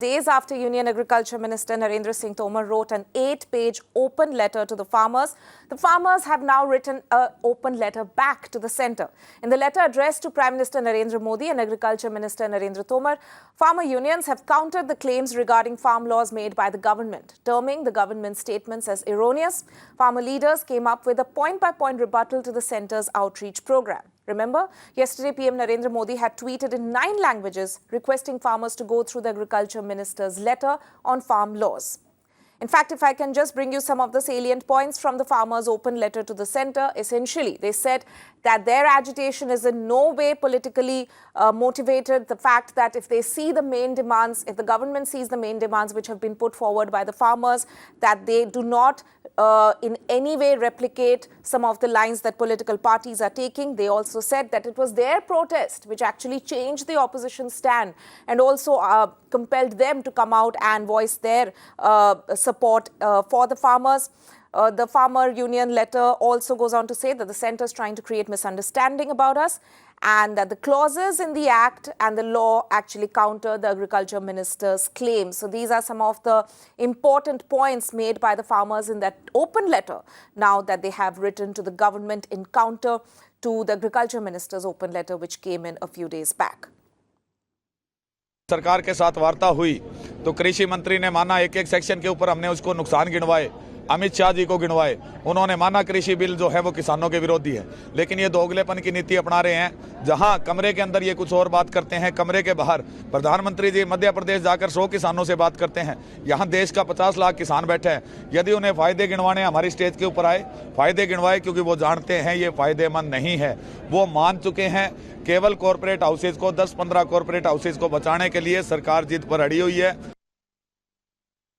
Days after Union Agriculture Minister Narendra Singh Tomar wrote an 8-page open letter to the farmers have now written an open letter back to the centre. In the letter addressed to Prime Minister Narendra Modi and Agriculture Minister Narendra Tomar, farmer unions have countered the claims regarding farm laws made by the government. Terming the government's statements as erroneous, farmer leaders came up with a point-by-point rebuttal to the centre's outreach programme. Remember, yesterday PM Narendra Modi had tweeted in 9 languages requesting farmers to go through the Agriculture Minister's letter on farm laws. In fact, if I can just bring you some of the salient points from the farmers' open letter to the centre, essentially they said that their agitation is in no way politically motivated. The fact that if they see the main demands, if the government sees the main demands which have been put forward by the farmers, that they do not in any way replicate some of the lines that political parties are taking. They also said that it was their protest which actually changed the opposition stand and also compelled them to come out and voice their support for the farmers. The farmer union letter also goes on to say that the centre is trying to create misunderstanding about us and that the clauses in the act and the law actually counter the agriculture minister's claims. So these are some of the important points made by the farmers in that open letter now that they have written to the government in counter to the agriculture minister's open letter which came in a few days back. सरकार के साथ वार्ता हुई तो कृषि मंत्री ने माना एक सेक्शन के ऊपर हमने उसको नुकसान गिनवाए, अमित शाह जी को गिनवाए, उन्होंने माना कृषि बिल जो है वो किसानों के विरोधी है। लेकिन ये दोगलेपन की नीति अपना रहे हैं, जहां कमरे के अंदर ये कुछ और बात करते हैं, कमरे के बाहर प्रधानमंत्री जी मध्य प्रदेश जाकर 100 किसानों से बात करते हैं। यहाँ देश का 50 लाख किसान बैठे हैं। यदि उन्हें फायदे गिनवाने हमारी स्टेज के ऊपर आए, फायदे गिनवाए क्योंकि वो जानते हैं ये फायदेमंद नहीं है। वो मान चुके हैं केवल कॉर्पोरेट हाउसेज को 10-15 कॉर्पोरेट हाउसेज को बचाने के लिए सरकार जिद पर अड़ी हुई है।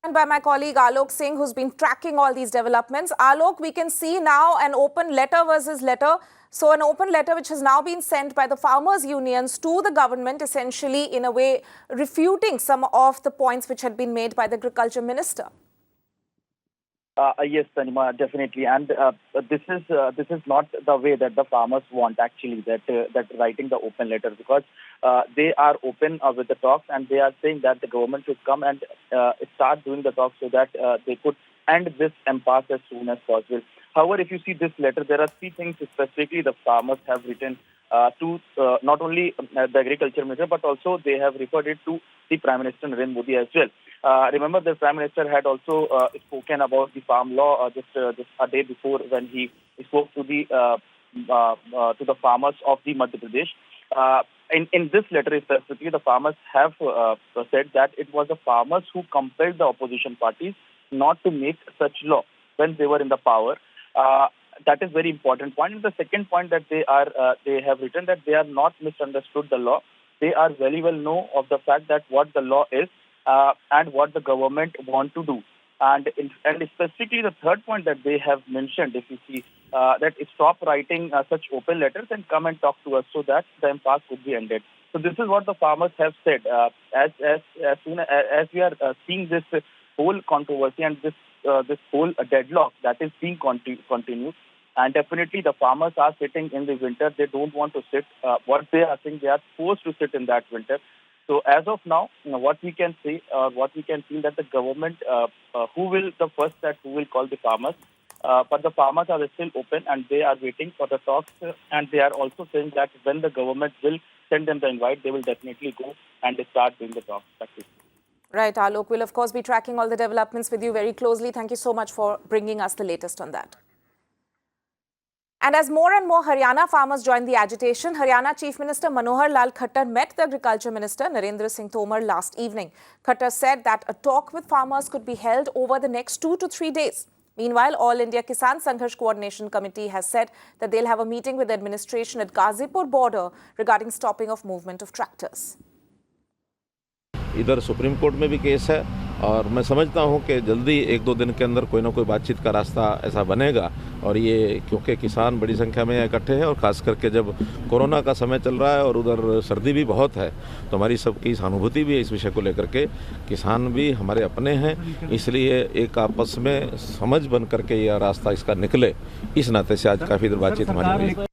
And by my colleague Alok Singh, who's been tracking all these developments. Alok, we can see now an open letter versus letter. So an open letter which has now been sent by the farmers' unions to the government, essentially in a way refuting some of the points which had been made by the agriculture minister. Yes, Tanima, definitely, and this is not the way that the farmers want actually. That writing the open letter, because they are open with the talks and they are saying that the government should come and start doing the talks so that they could end this impasse as soon as possible. However, if you see this letter, there are 3 things specifically the farmers have written to not only the agriculture minister but also they have referred it to the Prime Minister Narendra Modi as well. Remember, the Prime Minister had also spoken about the farm law just a day before when he spoke to the farmers of the Madhya Pradesh. In this letter specifically, the farmers have said that it was the farmers who compelled the opposition parties not to make such law when they were in the power. That is very important point. And the second point that they have written that they are not misunderstood the law. They are very well know of the fact that what the law is and what the government want to do. And specifically the third point that they have mentioned, if you see, that stop writing such open letters and come and talk to us so that the impasse could be ended. So this is what the farmers have said. As soon as we are seeing this whole controversy and this whole deadlock that is being continued, and definitely the farmers are sitting in the winter. They don't want to sit. What they are saying, they are forced to sit in that winter. So as of now, what we can say, what we can feel that the government, who will call the farmers, but the farmers are still open and they are waiting for the talks, and they are also saying that when the government will send them the invite, they will definitely go and start doing the talks. Right, Alok. We'll of course be tracking all the developments with you very closely. Thank you so much for bringing us the latest on that. And as more and more Haryana farmers join the agitation, Haryana Chief Minister Manohar Lal Khattar met the Agriculture Minister Narendra Singh Tomar last evening. Khattar said that a talk with farmers could be held over the next 2 to 3 days. Meanwhile, All India Kisan Sangharsh Coordination Committee has said that they'll have a meeting with the administration at Ghazipur border regarding stopping of movement of tractors. इधर supreme court में भी case है और मैं समझता हूं कि जल्दी 1-2 दिन के अंदर कोई ना कोई बातचीत का रास्ता ऐसा बनेगा। और ये क्योंकि किसान बड़ी संख्या में इकट्ठे हैं और ख़ास करके जब कोरोना का समय चल रहा है और उधर सर्दी भी बहुत है, तो हमारी सबकी सहानुभूति भी है इस विषय को लेकर के। किसान भी हमारे अपने हैं, इसलिए एक आपस में समझ बन करके यह रास्ता इसका निकले, इस नाते से आज काफ़ी देर बातचीत हमारी हुई।